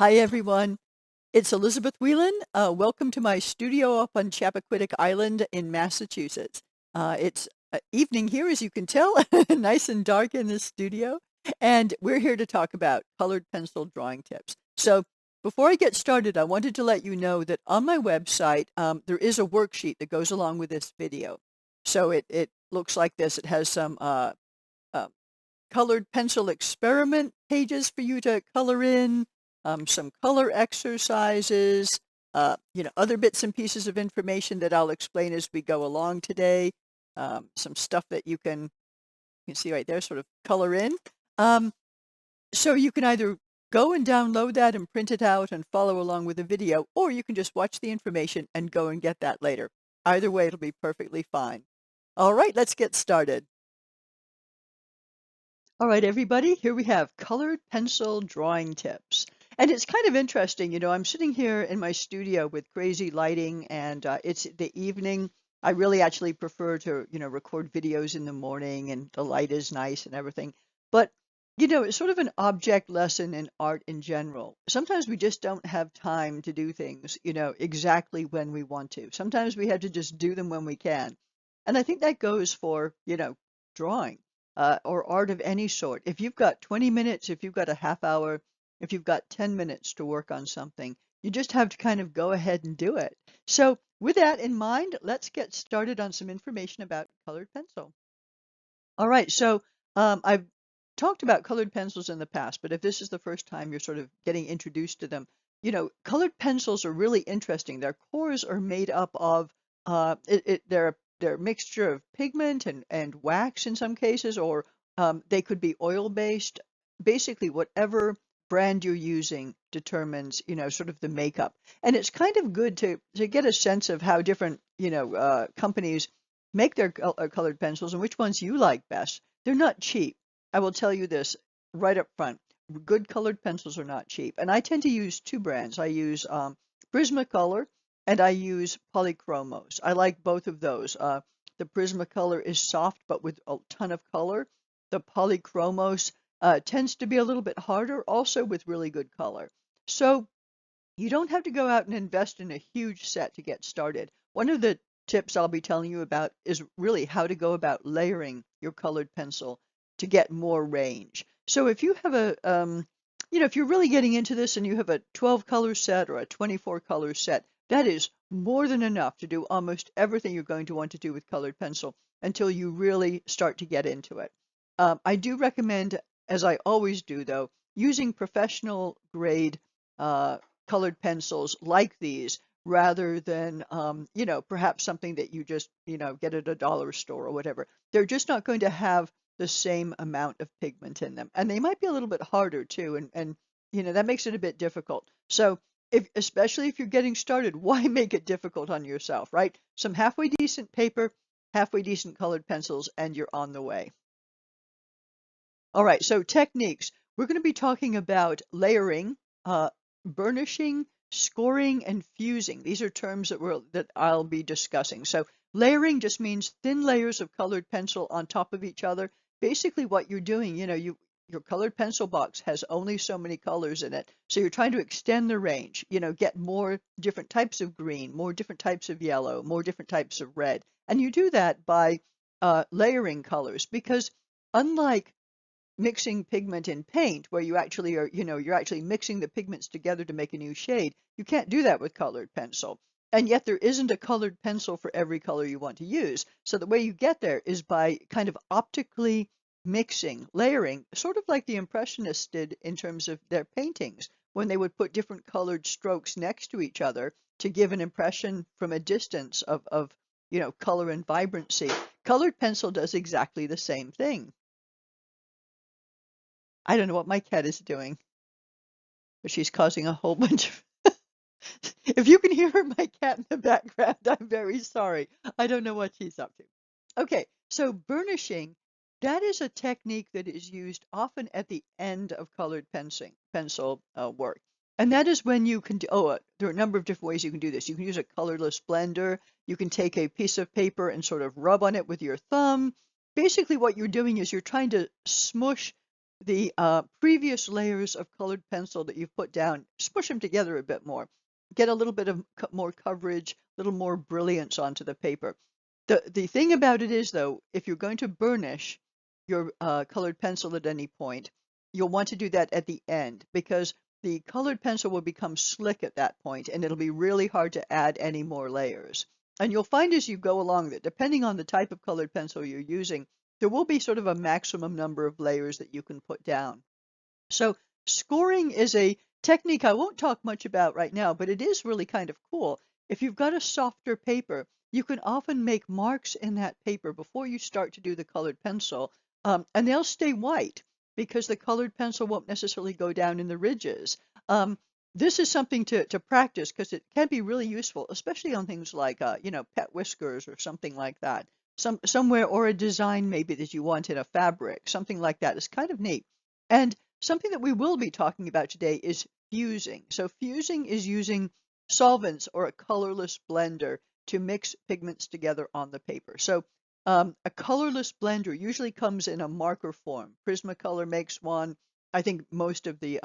Hi, everyone. It's Elizabeth Whelan. Welcome to my studio up on Chappaquiddick Island in Massachusetts. It's evening here, as you can tell, nice and dark in this studio. And we're here to talk about colored pencil drawing tips. So before I get started, I wanted to let you know that on my website, there is a worksheet that goes along with this video. So it looks like this. It has some uh, colored pencil experiment pages for you to color in, some color exercises, other bits and pieces of information that I'll explain as we go along today. Some stuff that you can see right there, sort of color in. Um, so you can either go and download that and print it out and follow along with the video, or you can just watch the information and go and get that later. Either way, it'll be perfectly fine. All right, let's get started. All right, everybody, here we have colored pencil drawing tips. And it's kind of interesting, I'm sitting here in my studio with crazy lighting and it's the evening. I really actually prefer to, record videos in the morning and the light is nice and everything. But, it's sort of an object lesson in art in general. Sometimes we just don't have time to do things, exactly when we want to. Sometimes we have to just do them when we can. And I think that goes for, drawing or art of any sort. If you've got 20 minutes, if you've got a half hour, if you've got 10 minutes to work on something, you just have to kind of go ahead and do it. So with that in mind, let's get started on some information about colored pencil. All right, so I've talked about colored pencils in the past, but if this is the first time you're sort of getting introduced to them, colored pencils are really interesting. Their cores are made up of they're a mixture of pigment and wax in some cases, or they could be oil based. Basically, whatever brand you're using determines, sort of the makeup. And it's kind of good to get a sense of how different, companies make their colored pencils and which ones you like best. They're not cheap. I will tell you this right up front. Good colored pencils are not cheap. And I tend to use two brands. I use Prismacolor and I use Polychromos. I like both of those. The Prismacolor is soft but with a ton of color. The Polychromos tends to be a little bit harder, also with really good color. So you don't have to go out and invest in a huge set to get started. One of the tips I'll be telling you about is really how to go about layering your colored pencil to get more range. So if you have if you're really getting into this and you have a 12 color set or a 24 color set, that is more than enough to do almost everything you're going to want to do with colored pencil until you really start to get into it. I do recommend, as I always do though, using professional grade uh, colored pencils like these rather than perhaps something that you just get at a dollar store or whatever. They're just not going to have the same amount of pigment in them, and they might be a little bit harder too, and that makes it a bit difficult. So especially if you're getting started, why make it difficult on yourself, right? Some halfway decent paper, halfway decent colored pencils, and you're on the way. All right, so techniques. We're going to be talking about layering, burnishing, scoring, and fusing. These are terms that I'll be discussing. So layering just means thin layers of colored pencil on top of each other. Basically, what you're doing, your colored pencil box has only so many colors in it, so you're trying to extend the range. Get more different types of green, more different types of yellow, more different types of red, and you do that by layering colors because unlike mixing pigment in paint where you actually are, you're actually mixing the pigments together to make a new shade. You can't do that with colored pencil. And yet there isn't a colored pencil for every color you want to use. So the way you get there is by kind of optically mixing, layering, sort of like the Impressionists did in terms of their paintings, when they would put different colored strokes next to each other to give an impression from a distance of color and vibrancy. Colored pencil does exactly the same thing. I don't know what my cat is doing, but she's causing a whole bunch of. If you can hear my cat in the background, I'm very sorry. I don't know what she's up to. Okay, so burnishing, that is a technique that is used often at the end of colored pencil work. And that is when you can do, there are a number of different ways you can do this. You can use a colorless blender. You can take a piece of paper and sort of rub on it with your thumb. Basically, what you're doing is you're trying to smush the previous layers of colored pencil that you've put down, smush them together a bit more. Get a little bit of more coverage, a little more brilliance onto the paper. The thing about it is, though, if you're going to burnish your colored pencil at any point, you'll want to do that at the end because the colored pencil will become slick at that point, and it'll be really hard to add any more layers. And you'll find as you go along that depending on the type of colored pencil you're using, there will be sort of a maximum number of layers that you can put down. So scoring is a technique I won't talk much about right now, but it is really kind of cool. If you've got a softer paper, you can often make marks in that paper before you start to do the colored pencil, and they'll stay white because the colored pencil won't necessarily go down in the ridges. Um, this is something to practice because it can be really useful, especially on things like, pet whiskers or something like that. Somewhere or a design maybe that you want in a fabric, something like that is kind of neat. And something that we will be talking about today is fusing. So fusing is using solvents or a colorless blender to mix pigments together on the paper. So a colorless blender usually comes in a marker form. Prismacolor makes one. I think most of the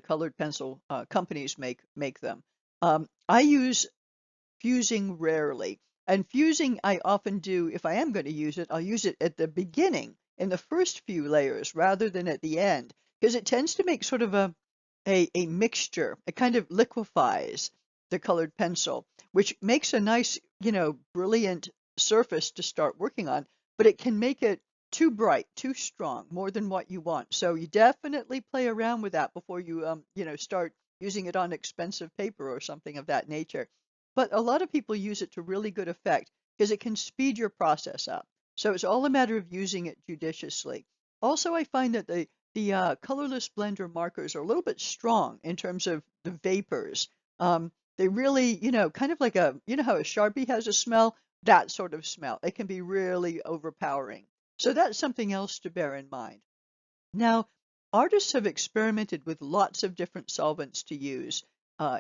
colored pencil companies make them. I use fusing rarely. And fusing I often do, if I am going to use it, I'll use it at the beginning in the first few layers rather than at the end, because it tends to make sort of a mixture. It kind of liquefies the colored pencil, which makes a nice, brilliant surface to start working on, but it can make it too bright, too strong, more than what you want. So you definitely play around with that before you, start using it on expensive paper or something of that nature. But a lot of people use it to really good effect because it can speed your process up. So it's all a matter of using it judiciously. Also, I find that the colorless blender markers are a little bit strong in terms of the vapors. They really, kind of like how a Sharpie has a smell, that sort of smell. It can be really overpowering. So that's something else to bear in mind. Now, artists have experimented with lots of different solvents to use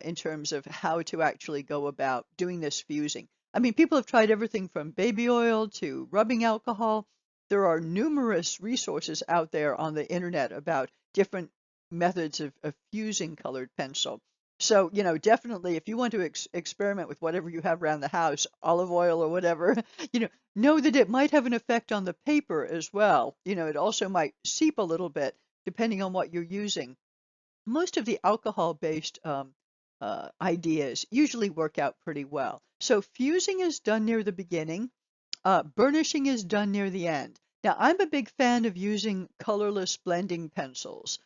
in terms of how to actually go about doing this fusing. I mean, people have tried everything from baby oil to rubbing alcohol. There are numerous resources out there on the internet about different methods of fusing colored pencil. So, definitely if you want to experiment with whatever you have around the house, olive oil or whatever, know that it might have an effect on the paper as well. It also might seep a little bit depending on what you're using. Most of the alcohol-based ideas usually work out pretty well. So fusing is done near the beginning. Burnishing is done near the end. Now, I'm a big fan of using colorless blending pencils.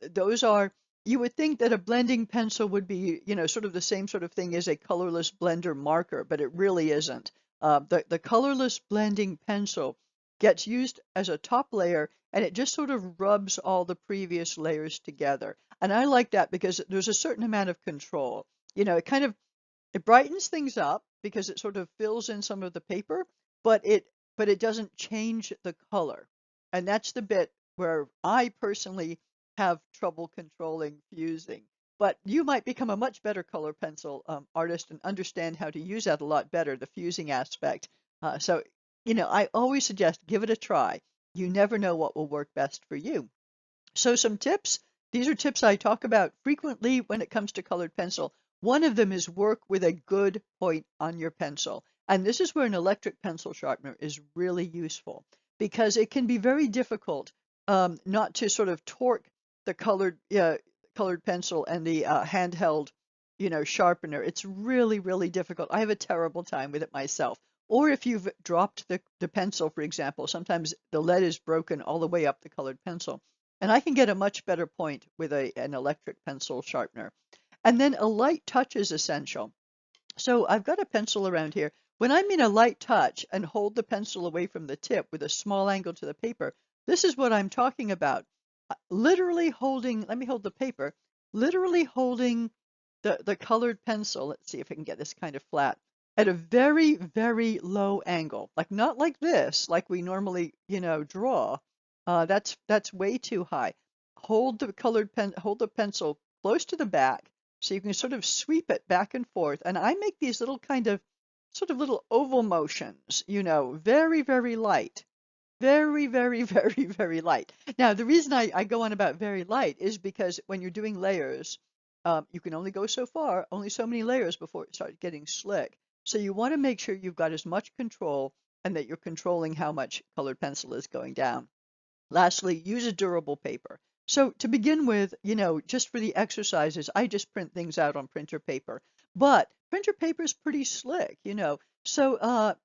Those are, you would think that a blending pencil would be, sort of the same sort of thing as a colorless blender marker, but it really isn't. The colorless blending pencil gets used as a top layer and it just sort of rubs all the previous layers together. And I like that because there's a certain amount of control. It brightens things up because it sort of fills in some of the paper, but it doesn't change the color. And that's the bit where I personally have trouble controlling fusing. But you might become a much better color pencil artist and understand how to use that a lot better, the fusing aspect. So, I always suggest give it a try. You never know what will work best for you. So some tips. These are tips I talk about frequently when it comes to colored pencil. One of them is work with a good point on your pencil. And this is where an electric pencil sharpener is really useful because it can be very difficult not to sort of torque the colored pencil and the handheld, sharpener. It's really, really difficult. I have a terrible time with it myself. Or if you've dropped the pencil, for example, sometimes the lead is broken all the way up the colored pencil. And I can get a much better point with an electric pencil sharpener. And then a light touch is essential. So I've got a pencil around here. When I'm in a light touch and hold the pencil away from the tip with a small angle to the paper, this is what I'm talking about. Literally holding, let me hold the paper, literally holding the colored pencil. Let's see if I can get this kind of flat at a very, very low angle, like not like this, like we normally, draw. That's way too high. Hold the pencil close to the back so you can sort of sweep it back and forth. And I make these little kind of sort of little oval motions, very, very light. Very, very, very, very light. Now, the reason I go on about very light is because when you're doing layers, you can only go so far, only so many layers before it starts getting slick. So you want to make sure you've got as much control and that you're controlling how much colored pencil is going down. Lastly, use a durable paper. So to begin with, just for the exercises, I just print things out on printer paper. But printer paper is pretty slick. So a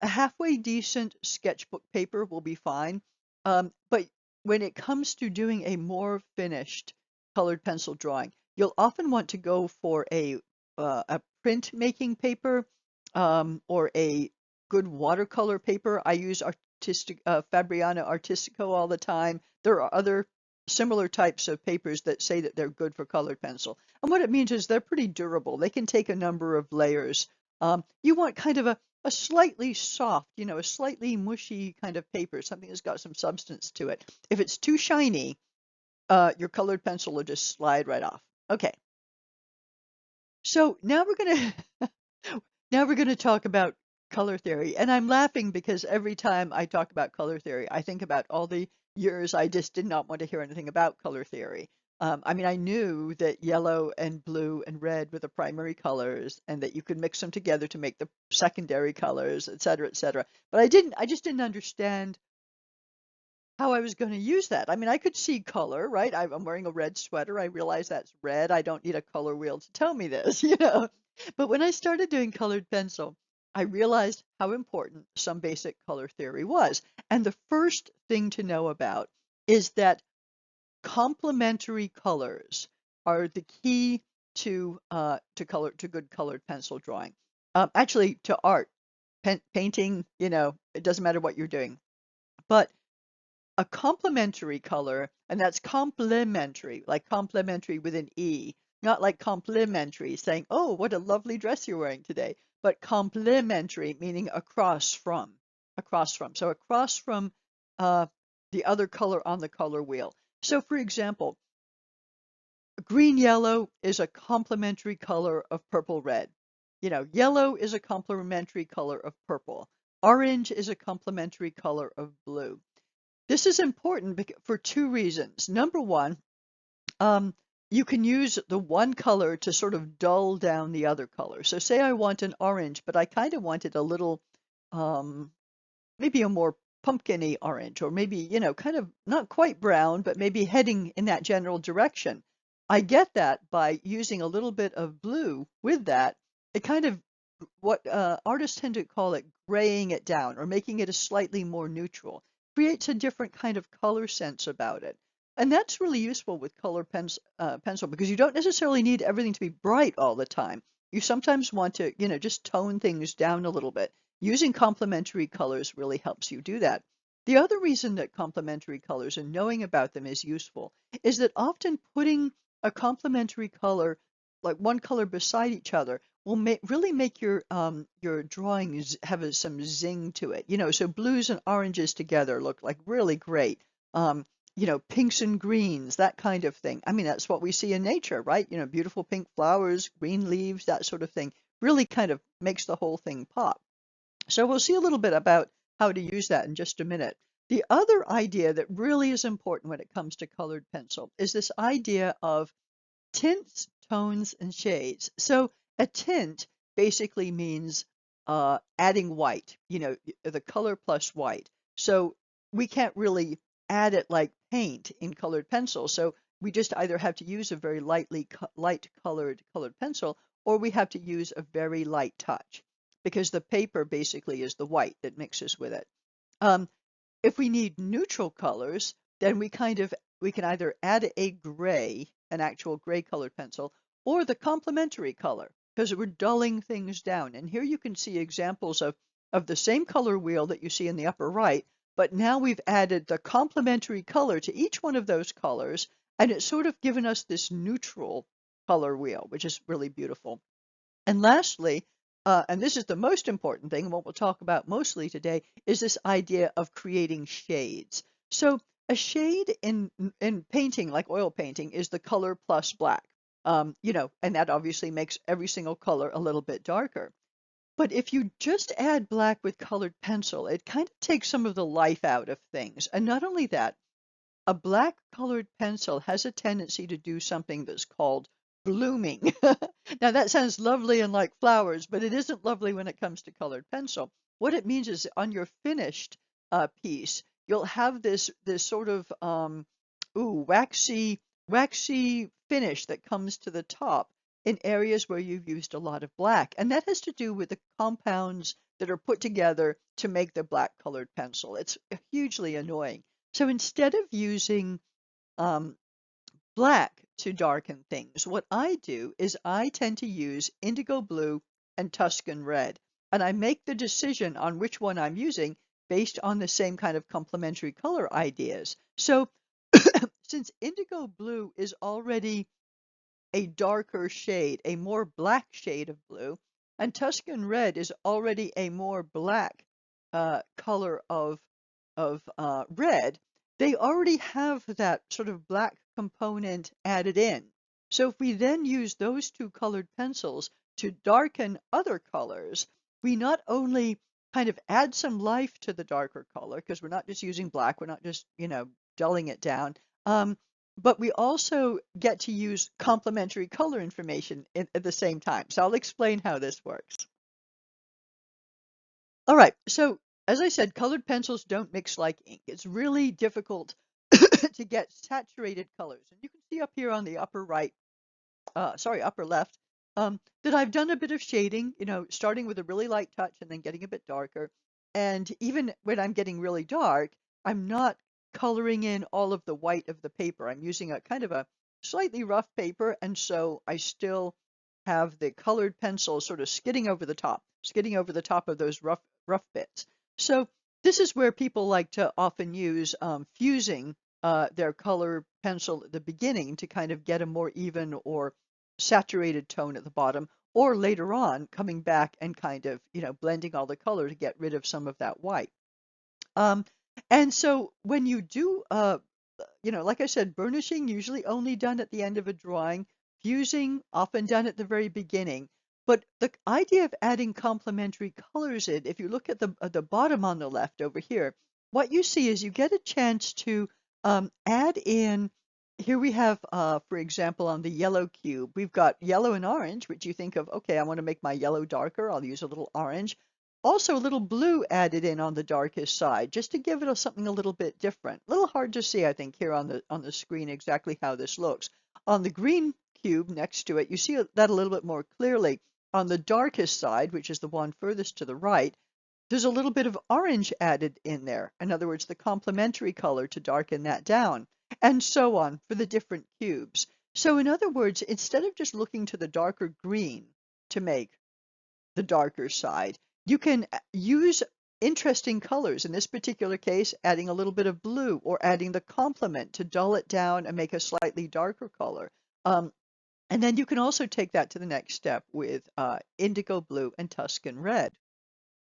halfway decent sketchbook paper will be fine. But when it comes to doing a more finished colored pencil drawing, you'll often want to go for a print making paper or a good watercolor paper. I use Fabriano Artistico all the time. There are other similar types of papers that say that they're good for colored pencil. And what it means is they're pretty durable. They can take a number of layers. You want kind of a slightly soft, a slightly mushy kind of paper, something that's got some substance to it. If it's too shiny, your colored pencil will just slide right off. Okay, so now we're gonna talk about color theory, and I'm laughing because every time I talk about color theory, I think about all the years I just did not want to hear anything about color theory. I mean, I knew that yellow and blue and red were the primary colors, and that you could mix them together to make the secondary colors, et cetera, et cetera. But I just didn't understand how I was going to use that. I mean, I could see color, right? I'm wearing a red sweater. I realize that's red. I don't need a color wheel to tell me this. But when I started doing colored pencil, I realized how important some basic color theory was. And the first thing to know about is that complementary colors are the key to good colored pencil drawing. Actually, to art, painting, it doesn't matter what you're doing. But a complementary color, and that's complementary, like complimentary with an E, not like complimentary, saying, oh, what a lovely dress you're wearing today, but complementary, meaning across from, across from. So across from uh, the other color on the color wheel. So for example, green yellow is a complementary color of purple red. Yellow is a complementary color of purple. Orange is a complementary color of blue. This is important for two reasons. Number one, um, you can use the one color to sort of dull down the other color. So say I want an orange, but I kind of want it a little, um, maybe a more pumpkin-y orange, or maybe, kind of not quite brown, but maybe heading in that general direction. I get that by using a little bit of blue with that. It kind of, what artists tend to call it graying it down or making it a slightly more neutral, creates a different kind of color sense about it. And that's really useful with pencil because you don't necessarily need everything to be bright all the time. You sometimes want to, just tone things down a little bit. Using complementary colors really helps you do that. The other reason that complementary colors and knowing about them is useful is that often putting a complementary color, like one color beside each other, will really make your drawings have some zing to it. So blues and oranges together look like really great. Pinks and greens, that kind of thing. I mean, that's what we see in nature, right? Beautiful pink flowers, green leaves, that sort of thing really kind of makes the whole thing pop. So we'll see a little bit about how to use that in just a minute. The other idea that really is important when it comes to colored pencil is this idea of tints, tones, and shades. So a tint basically means adding white, the color plus white. So we can't really add it like paint in colored pencil. So we just either have to use a very light colored pencil, or we have to use a very light touch because the paper basically is the white that mixes with it. Um, if we need neutral colors, then we can either add a gray, an actual gray colored pencil, or the complementary color, because we're dulling things down. And here you can see examples of the same color wheel that you see in the upper right, but now we've added the complementary color to each one of those colors, and it's sort of given us this neutral color wheel, which is really beautiful. And lastly, and this is the most important thing, and what we'll talk about mostly today, is this idea of creating shades. So a shade in painting, like oil painting, is the color plus black. And that obviously makes every single color a little bit darker. But if you just add black with colored pencil, it kind of takes some of the life out of things. And not only that, a black colored pencil has a tendency to do something that's called blooming. Now that sounds lovely and like flowers, but it isn't lovely when it comes to colored pencil. What it means is on your finished piece, you'll have this sort of waxy finish that comes to the top in areas where you've used a lot of black, and that has to do with the compounds that are put together to make the black colored pencil. It's hugely annoying. So instead of using um, black to darken things, what I do is I tend to use indigo blue and Tuscan red. And I make the decision on which one I'm using based on the same kind of complementary color ideas. So since indigo blue is already a darker shade, a more black shade of blue, and Tuscan red is already a more black color of red, they already have that sort of black component added in. So if we then use those two colored pencils to darken other colors, we not only kind of add some life to the darker color, because we're not just using black, we're not just, dulling it down. But we also get to use complementary color information at the same time. So I'll explain how this works. All right, so as I said, colored pencils don't mix like ink. It's really difficult to get saturated colors. And you can see up here on the upper right, upper left, that I've done a bit of shading, starting with a really light touch and then getting a bit darker. And even when I'm getting really dark, I'm not coloring in all of the white of the paper. I'm using a kind of a slightly rough paper, and so I still have the colored pencil sort of skidding over the top of those rough bits. So this is where people like to often use fusing their color pencil at the beginning to kind of get a more even or saturated tone at the bottom, or later on coming back and kind of, blending all the color to get rid of some of that white. Um, and so when you do, like I said, burnishing usually only done at the end of a drawing, fusing often done at the very beginning. But the idea of adding complementary colors in, if you look at the bottom on the left over here, what you see is you get a chance to add in. Here we have, for example, on the yellow cube, we've got yellow and orange, which you think of, okay, I want to make my yellow darker. I'll use a little orange. Also, a little blue added in on the darkest side, just to give it something a little bit different. A little hard to see, I think, here on the screen exactly how this looks. On the green cube next to it, you see that a little bit more clearly. On the darkest side, which is the one furthest to the right, there's a little bit of orange added in there. In other words, the complementary color to darken that down, and so on for the different cubes. So in other words, instead of just looking to the darker green to make the darker side, you can use interesting colors. In this particular case, adding a little bit of blue or adding the complement to dull it down and make a slightly darker color. And then you can also take that to the next step with indigo blue and Tuscan red.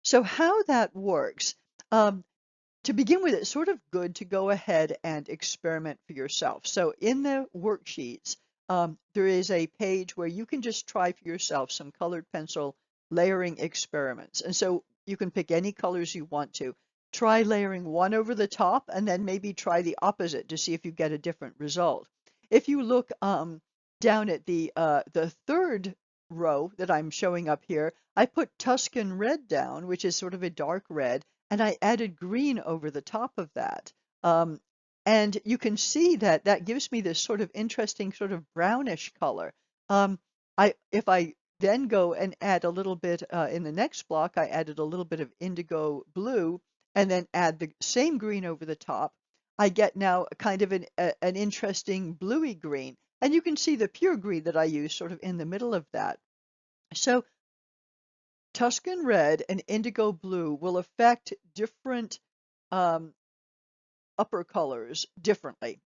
So how that works, to begin with, it's sort of good to go ahead and experiment for yourself. So in the worksheets, there is a page where you can just try for yourself some colored pencil layering experiments. And so you can pick any colors you want to. Try layering one over the top and then maybe try the opposite to see if you get a different result. If you look down at the third row that I'm showing up here, I put Tuscan red down, which is sort of a dark red, and I added green over the top of that. And you can see that that gives me this sort of interesting sort of brownish color. If I then go and add a little bit in the next block, I added a little bit of indigo blue and then add the same green over the top. I get now kind of an interesting bluey green. And you can see the pure green that I use sort of in the middle of that. So Tuscan red and indigo blue will affect different um, upper colors differently.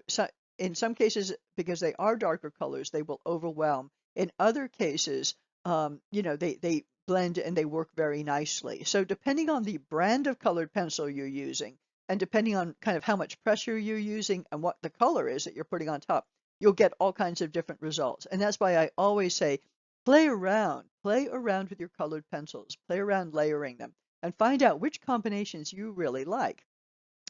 So in some cases, because they are darker colors, they will overwhelm. In other cases, they blend and they work very nicely. So depending on the brand of colored pencil you're using, and depending on kind of how much pressure you're using and what the color is that you're putting on top, you'll get all kinds of different results. And that's why I always say play around with your colored pencils, play around layering them, and find out which combinations you really like.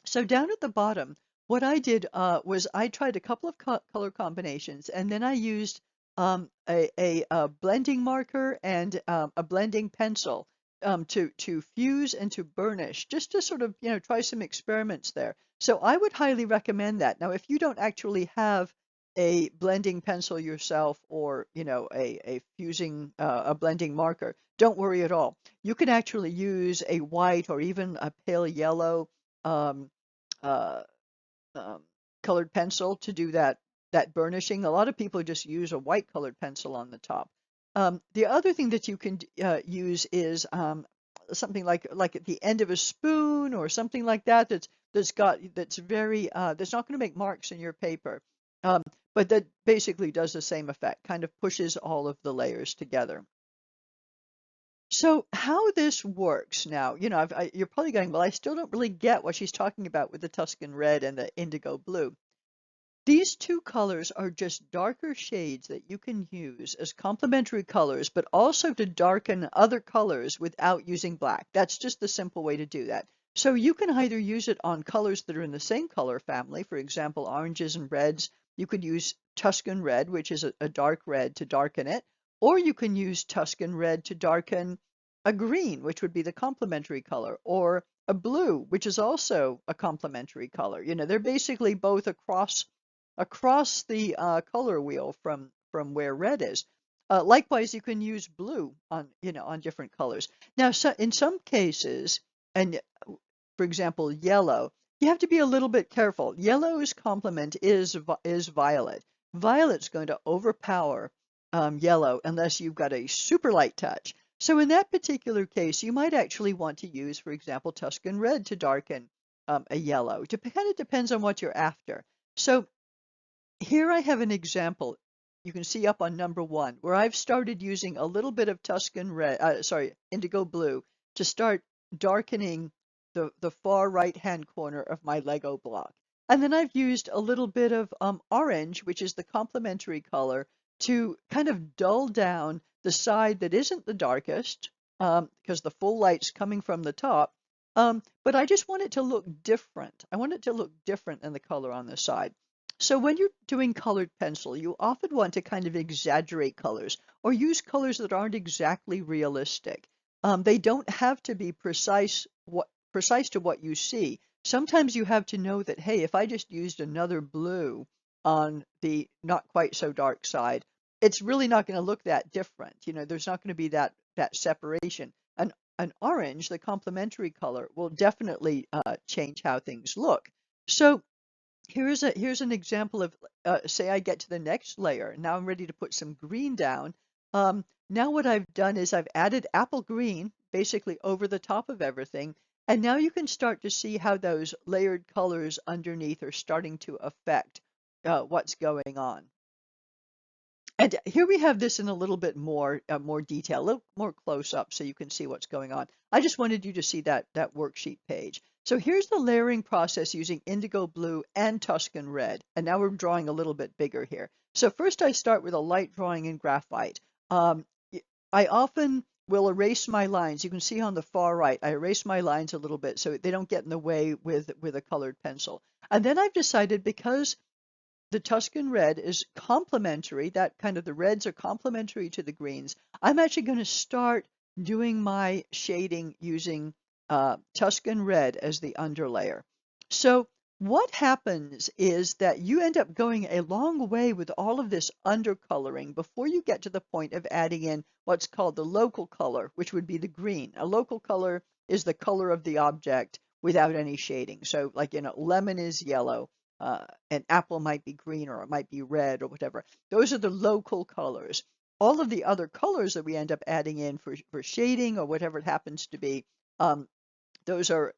So down at the bottom, what I did was I tried a couple of color combinations, and then I used a blending marker and a blending pencil to fuse and to burnish, just to sort of try some experiments there. So I would highly recommend that. Now, if you don't actually have a blending pencil yourself, or a fusing a blending marker, don't worry at all. You can actually use a white or even a pale yellow um, uh, um, colored pencil to do that burnishing. A lot of people just use a white colored pencil on the top. The other thing that you can use is something like at the end of a spoon or something like that. That's very that's not going to make marks in your paper, um, but that basically does the same effect. Kind of pushes all of the layers together. So how this works now, you're probably going, well, I still don't really get what she's talking about with the Tuscan red and the indigo blue. These two colors are just darker shades that you can use as complementary colors, but also to darken other colors without using black. That's just the simple way to do that. So you can either use it on colors that are in the same color family, for example, oranges and reds. You could use Tuscan red, which is a dark red, to darken it, or you can use Tuscan red to darken a green, which would be the complementary color, or a blue, which is also a complementary color. They're basically both across the color wheel from where red is. Likewise, you can use blue on different colors. Now, so in some cases, and for example, yellow, you have to be a little bit careful. Yellow's complement is violet. Violet's going to overpower yellow unless you've got a super light touch. So in that particular case, you might actually want to use, for example, Tuscan red to darken a yellow. It kind of depends on what you're after. So here I have an example you can see up on number 1, where I've started using a little bit of Tuscan red, indigo blue, to start darkening the far right-hand corner of my Lego block. And then I've used a little bit of orange, which is the complementary color, to kind of dull down the side that isn't the darkest, because the full light's coming from the top. But I just want it to look different. I want it to look different than the color on the side. So when you're doing colored pencil, you often want to kind of exaggerate colors or use colors that aren't exactly realistic. They don't have to be precise to what you see. Sometimes you have to know that, hey, if I just used another blue on the not quite so dark side, it's really not going to look that different. There's not going to be that separation. An orange, the complementary color, will definitely change how things look. So here's an example of, say I get to the next layer. Now I'm ready to put some green down. Now what I've done is I've added apple green basically over the top of everything. And now you can start to see how those layered colors underneath are starting to affect what's going on. And here we have this in a little bit more detail, a little more close up, so you can see what's going on. I just wanted you to see that worksheet page. So here's the layering process using indigo blue and Tuscan red. And now we're drawing a little bit bigger here. So first I start with a light drawing in graphite. I often will erase my lines. You can see on the far right, I erase my lines a little bit so they don't get in the way with a colored pencil. And then I've decided, because the Tuscan red is complementary, that kind of the reds are complementary to the greens, I'm actually going to start doing my shading using Tuscan red as the underlayer. So what happens is that you end up going a long way with all of this undercoloring before you get to the point of adding in what's called the local color, which would be the green. A local color is the color of the object without any shading. So like, lemon is yellow, an apple might be green, or it might be red, or whatever. Those are the local colors. All of the other colors that we end up adding in for shading or whatever it happens to be, um, those are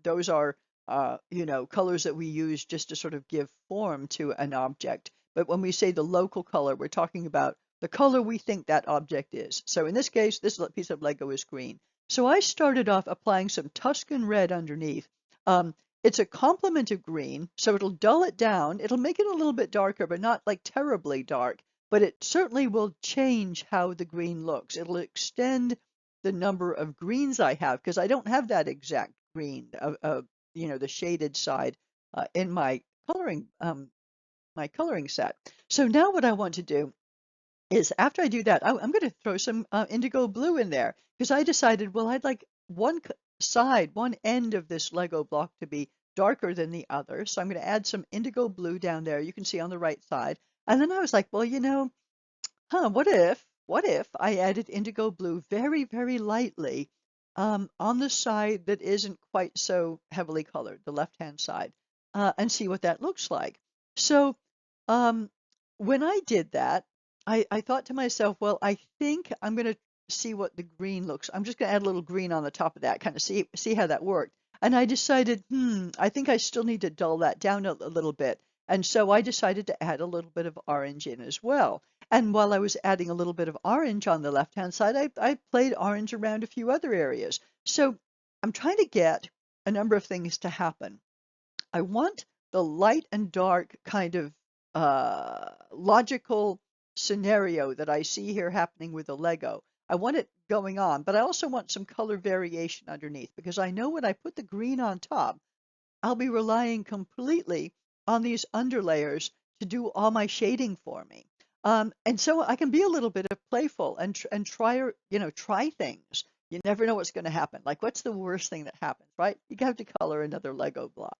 colors that we use just to sort of give form to an object. But when we say the local color, we're talking about the color we think that object is. So in this case, this piece of Lego is green. So I started off applying some Tuscan red underneath. It's a complement of green, so it'll dull it down. It'll make it a little bit darker, but not like terribly dark. but it certainly will change how the green looks. It'll extend the number of greens I have because I don't have that exact green the shaded side in my coloring set. So now what I want to do is after I do that, I'm going to throw some indigo blue in there because I decided, well, I'd like one end of this Lego block to be darker than the other. So I'm going to add some indigo blue down there. You can see on the right side. And then I was like, well, what if I added indigo blue very, very lightly on the side that isn't quite so heavily colored, the left-hand side, and see what that looks like. So um, when I did that, I thought to myself, well, I think I'm going to see what the green looks. I'm just going to add a little green on the top of that, kind of see how that worked. And I decided, I think I still need to dull that down a little bit. And so I decided to add a little bit of orange in as well. And while I was adding a little bit of orange on the left-hand side, I played orange around a few other areas. So I'm trying to get a number of things to happen. I want the light and dark kind of logical scenario that I see here happening with the Lego. I want it going on, but I also want some color variation underneath because I know when I put the green on top, I'll be relying completely on these underlayers to do all my shading for me. And so I can be a little bit of playful and try things. You never know what's going to happen. Like, what's the worst thing that happens, right? You have to color another Lego block.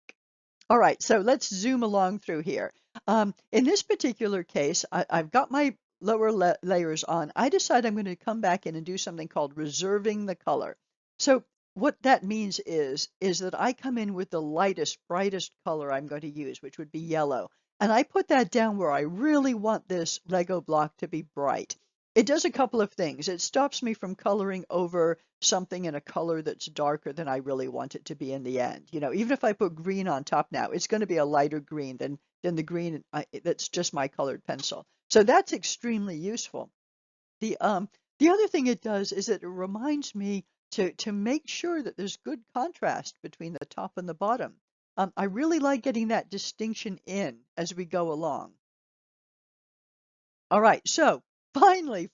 All right, so let's zoom along through here. In this particular case, I've got my lower layers on. I decide I'm going to come back in and do something called reserving the color. So what that means is that I come in with the lightest, brightest color I'm going to use, which would be yellow. And I put that down where I really want this Lego block to be bright. It does a couple of things. It stops me from coloring over something in a color that's darker than I really want it to be in the end. Even if I put green on top now, it's going to be a lighter green than the green that's just my colored pencil. So that's extremely useful. The other thing it does is it reminds me to make sure that there's good contrast between the top and the bottom. I really like getting that distinction in as we go along. All right, so finally,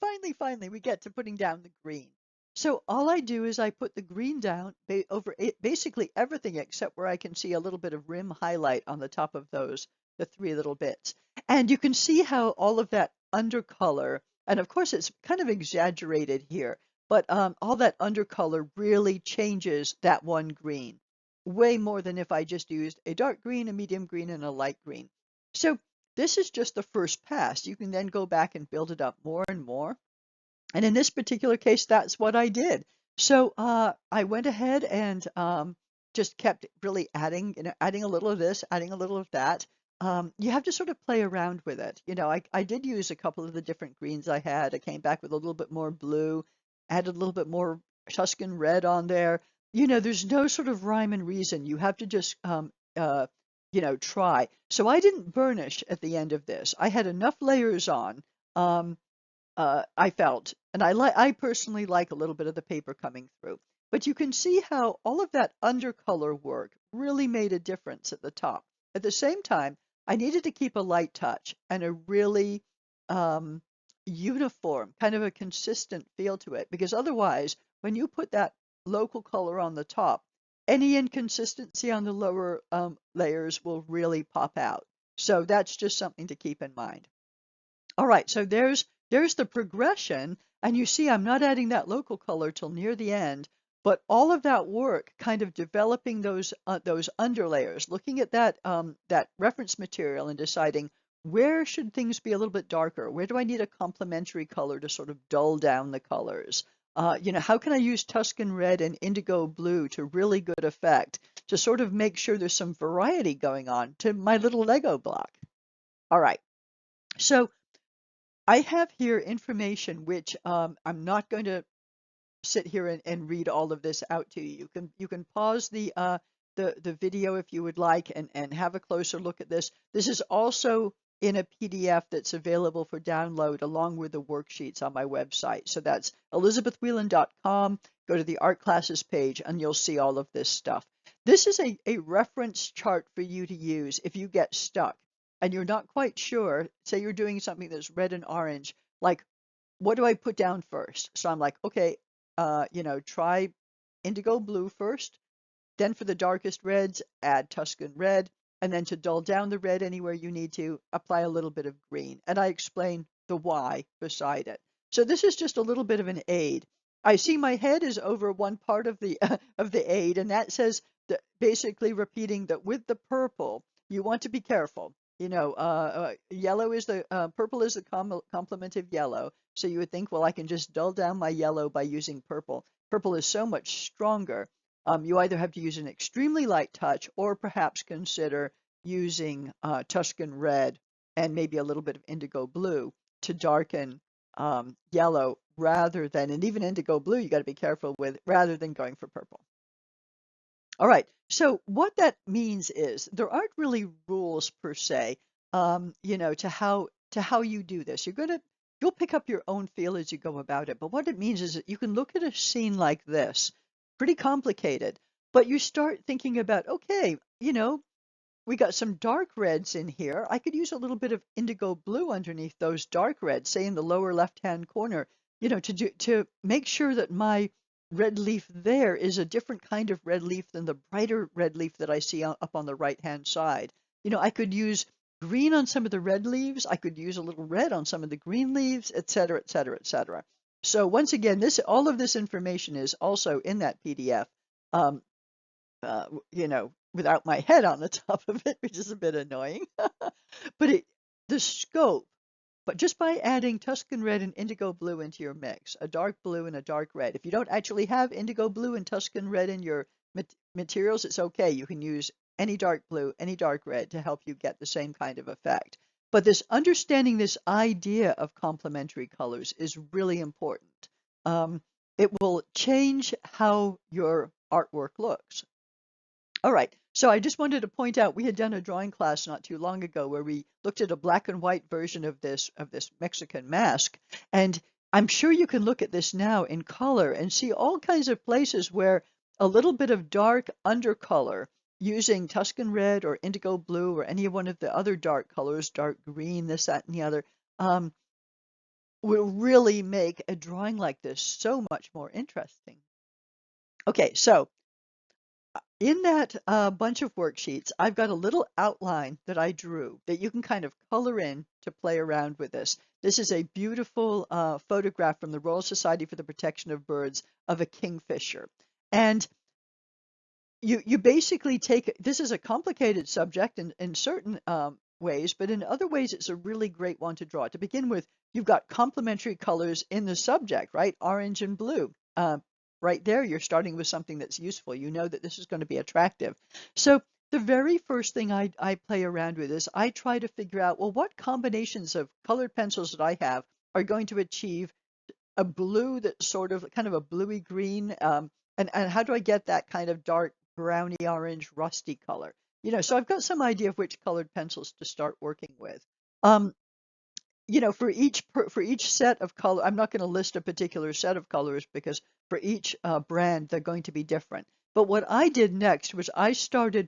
we get to putting down the green. So all I do is I put the green down over basically everything except where I can see a little bit of rim highlight on the top of the three little bits. And you can see how all of that undercolor, and of course it's kind of exaggerated here, but all that undercolor really changes that one green way more than if I just used a dark green, a medium green, and a light green. So this is just the first pass. You can then go back and build it up more and more. And in this particular case, that's what I did. So I went ahead and just kept really adding a little of this, adding a little of that. You have to sort of play around with it. I did use a couple of the different greens I had. I came back with a little bit more blue, added a little bit more Tuscan red on there. There's no sort of rhyme and reason. You have to just try. So I didn't burnish at the end of this. I had enough layers on. Um, I felt, and I personally like a little bit of the paper coming through. But you can see how all of that undercolor work really made a difference at the top. At the same time, I needed to keep a light touch and a really um, uniform, kind of a consistent feel to it, because otherwise, when you put that local color on the top, any inconsistency on the lower layers will really pop out. So that's just something to keep in mind. All right, so there's the progression, and you see I'm not adding that local color till near the end, but all of that work kind of developing those underlayers, looking at that reference material and deciding where should things be a little bit darker? Where do I need a complementary color to sort of dull down the colors? How can I use Tuscan red and indigo blue to really good effect to sort of make sure there's some variety going on to my little Lego block? All right, so I have here information which I'm not going to sit here and read all of this out to you. You can pause the video if you would like and have a closer look at this. This is also in a PDF that's available for download along with the worksheets on my website. So that's elizabethwhelan.com. Go to the art classes page and you'll see all of this stuff. This is a reference chart for you to use if you get stuck. and you're not quite sure, say you're doing something that's red and orange, like what do I put down first? So I'm like, okay, try indigo blue first. Then for the darkest reds, add Tuscan red, and then to dull down the red anywhere you need to, apply a little bit of green. And I explain the why beside it. So this is just a little bit of an aid. I see my head is over one part of the of the aid, and that says that basically repeating that with the purple, you want to be careful. Yellow is the purple is the complement of yellow. So you would think, well, I can just dull down my yellow by using purple. Purple is so much stronger. You either have to use an extremely light touch or perhaps consider using Tuscan red and maybe a little bit of indigo blue to darken yellow rather than, and even indigo blue you got to be careful with, rather than going for purple. All right, so what that means is there aren't really rules per se, to how you do this. You'll pick up your own feel as you go about it. But what it means is that you can look at a scene like this, pretty complicated, but you start thinking about, okay, we got some dark reds in here. I could use a little bit of indigo blue underneath those dark reds, say in the lower left-hand corner, to make sure that my red leaf there is a different kind of red leaf than the brighter red leaf that I see up on the right-hand side. I could use green on some of the red leaves. I could use a little red on some of the green leaves, et cetera, et cetera, et cetera. So once again, all of this information is also in that PDF. Um, without my head on the top of it, which is a bit annoying. But the scope, but just by adding Tuscan red and indigo blue into your mix, a dark blue and a dark red. If you don't actually have indigo blue and Tuscan red in your materials, it's okay. You can use any dark blue, any dark red to help you get the same kind of effect. But understanding this idea of complementary colors is really important. It will change how your artwork looks. All right, so I just wanted to point out we had done a drawing class not too long ago where we looked at a black and white version of this Mexican mask, and I'm sure you can look at this now in color and see all kinds of places where a little bit of dark undercolor using Tuscan red or indigo blue or any one of the other dark colors, dark green, this, that, and the other, will really make a drawing like this so much more interesting. Okay, so in that bunch of worksheets, I've got a little outline that I drew that you can kind of color in to play around with this. This is a beautiful photograph from the Royal Society for the Protection of Birds of a kingfisher. And you basically this is a complicated subject in certain ways, but in other ways, it's a really great one to draw. To begin with, you've got complementary colors in the subject, right? Orange and blue. Right there, you're starting with something that's useful. You know that this is going to be attractive. So the very first thing I play around with is I try to figure out, well, what combinations of colored pencils that I have are going to achieve a blue that's sort of kind of a bluey green, and how do I get that kind of dark browny orange rusty color? So I've got some idea of which colored pencils to start working with. For each set of color, I'm not going to list a particular set of colors because for each brand, they're going to be different. But what I did next was I started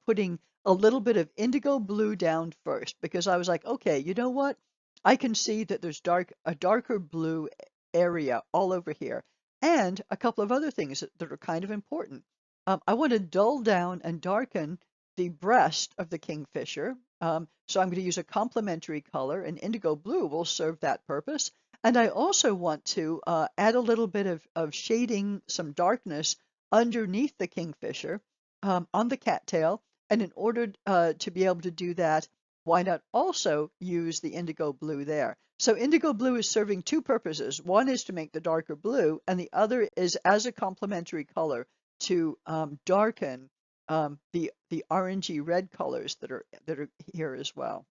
putting a little bit of indigo blue down first because I was like, okay, you know what? I can see that there's a darker blue area all over here, and a couple of other things that are kind of important. I want to dull down and darken the breast of the kingfisher. So I'm going to use a complementary color, and indigo blue will serve that purpose. And I also want to add a little bit of shading, some darkness underneath the kingfisher on the cattail. And in order to be able to do that, why not also use the indigo blue there? So indigo blue is serving two purposes. One is to make the darker blue, and the other is as a complementary color to darken the orangey red colors that are here as well.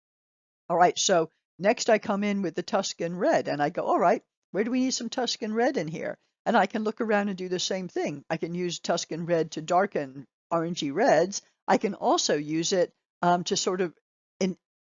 All right, so next I come in with the Tuscan red, and I go, all right, where do we need some Tuscan red in here? And I can look around and do the same thing. I can use Tuscan red to darken orangey reds. I can also use it to sort of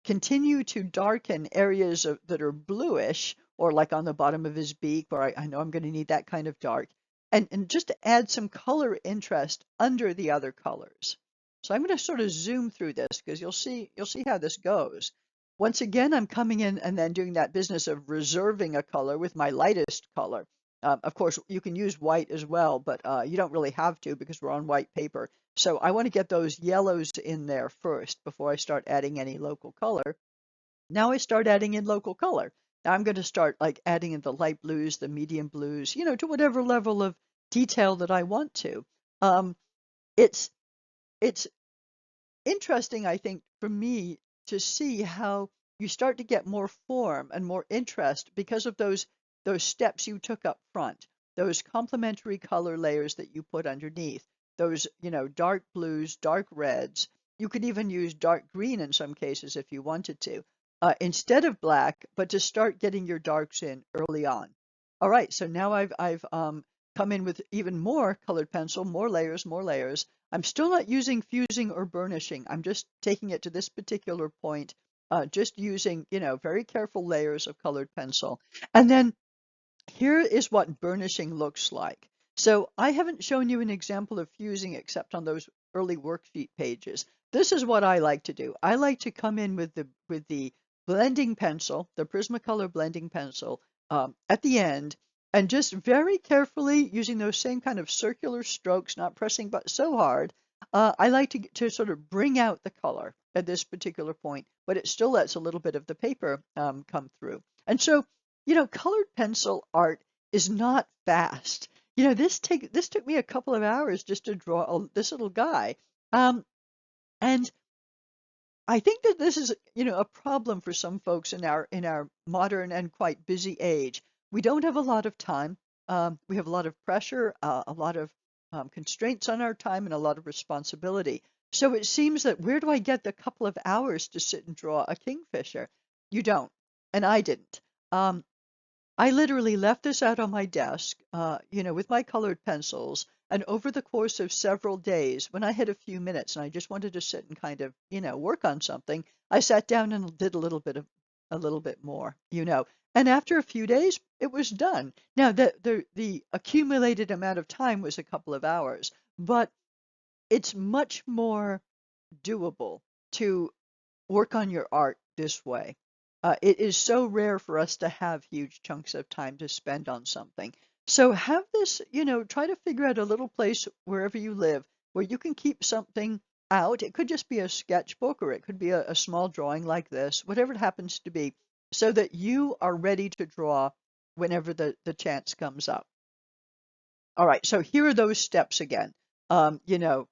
continue to darken areas that are bluish, or like on the bottom of his beak, where I know I'm going to need that kind of dark. And just to add some color interest under the other colors. So I'm going to sort of zoom through this because you'll see how this goes. Once again, I'm coming in and then doing that business of reserving a color with my lightest color. Of course, you can use white as well, but you don't really have to because we're on white paper. So I want to get those yellows in there first before I start adding any local color. Now I start adding in local color. Now I'm going to start like adding in the light blues, the medium blues, to whatever level of detail that I want to. Um, it's it's interesting, I think, for me to see how you start to get more form and more interest because of those steps you took up front, those complementary color layers that you put underneath, those, dark blues, dark reds. You could even use dark green in some cases if you wanted to, instead of black, but to start getting your darks in early on. All right, so now I've come in with even more colored pencil, more layers, more layers. I'm still not using fusing or burnishing. I'm just taking it to this particular point, just using, very careful layers of colored pencil. And then here is what burnishing looks like. So I haven't shown you an example of fusing except on those early worksheet pages. This is what I like to do. I like to come in with the blending pencil, the Prismacolor blending pencil, at the end, and just very carefully using those same kind of circular strokes, not pressing but so hard. I like to sort of bring out the color at this particular point, but it still lets a little bit of the paper come through. And so colored pencil art is not fast. This took me a couple of hours just to draw this little guy. Um, and I think that this is, a problem for some folks in our modern and quite busy age. We don't have a lot of time. We have a lot of pressure, a lot of constraints on our time, and a lot of responsibility. So it seems that where do I get the couple of hours to sit and draw a kingfisher? You don't, and I didn't. I literally left this out on my desk, with my colored pencils. And over the course of several days, when I had a few minutes and I just wanted to sit and kind of, work on something, I sat down and did a little bit more. And after a few days, it was done. Now, the accumulated amount of time was a couple of hours, but it's much more doable to work on your art this way. It is so rare for us to have huge chunks of time to spend on something. So have this, try to figure out a little place wherever you live where you can keep something out. It could just be a sketchbook or it could be a small drawing like this, whatever it happens to be, so that you are ready to draw whenever the chance comes up. All right, so here are those steps again. Um, you know,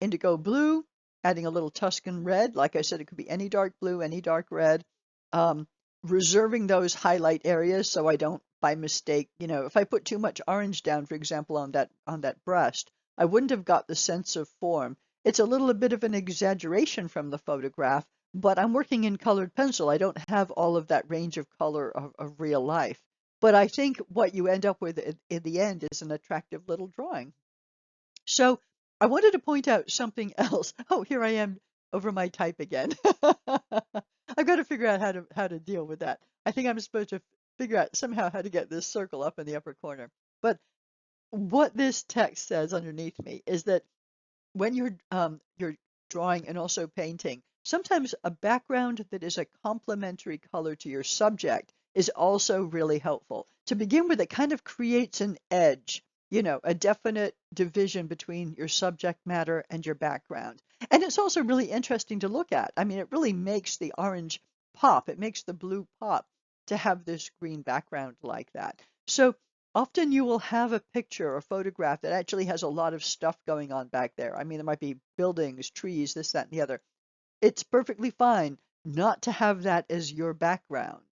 Indigo blue, adding a little Tuscan red. Like I said, it could be any dark blue, any dark red. Um, Reserving those highlight areas so I don't, by mistake, if I put too much orange down, for example, on that breast, I wouldn't have got the sense of form. It's a little bit of an exaggeration from the photograph, but I'm working in colored pencil. I don't have all of that range of color of real life. But I think what you end up with in the end is an attractive little drawing. So I wanted to point out something else. Oh, here I am over my type again. I've got to figure out how to deal with that. I think I'm supposed to figure out somehow how to get this circle up in the upper corner. But what this text says underneath me is that when you're drawing and also painting, sometimes a background that is a complementary color to your subject is also really helpful. To begin with, it kind of creates an edge, a definite division between your subject matter and your background. And it's also really interesting to look at. I mean, it really makes the orange pop. It makes the blue pop to have this green background like that. So often you will have a picture or photograph that actually has a lot of stuff going on back there. I mean, there might be buildings, trees, this, that, and the other. It's perfectly fine not to have that as your background.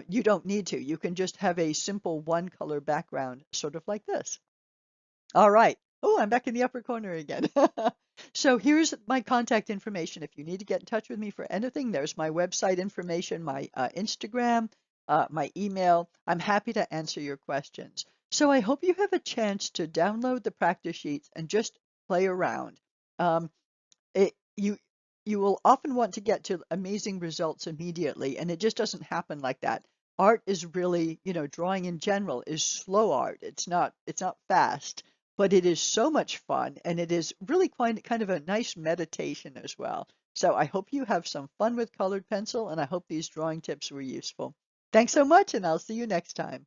You don't need to. You can just have a simple one color background, sort of like this. All right. Oh, I'm back in the upper corner again. So here's my contact information. If you need to get in touch with me for anything, there's my website information, my Instagram, my email. I'm happy to answer your questions. So I hope you have a chance to download the practice sheets and just play around. Um, it, you will often want to get to amazing results immediately, and it just doesn't happen like that. Art is really, drawing in general is slow art. It's not fast. but it is so much fun and it is really quite kind of a nice meditation as well. So I hope you have some fun with colored pencil and I hope these drawing tips were useful. Thanks so much and I'll see you next time.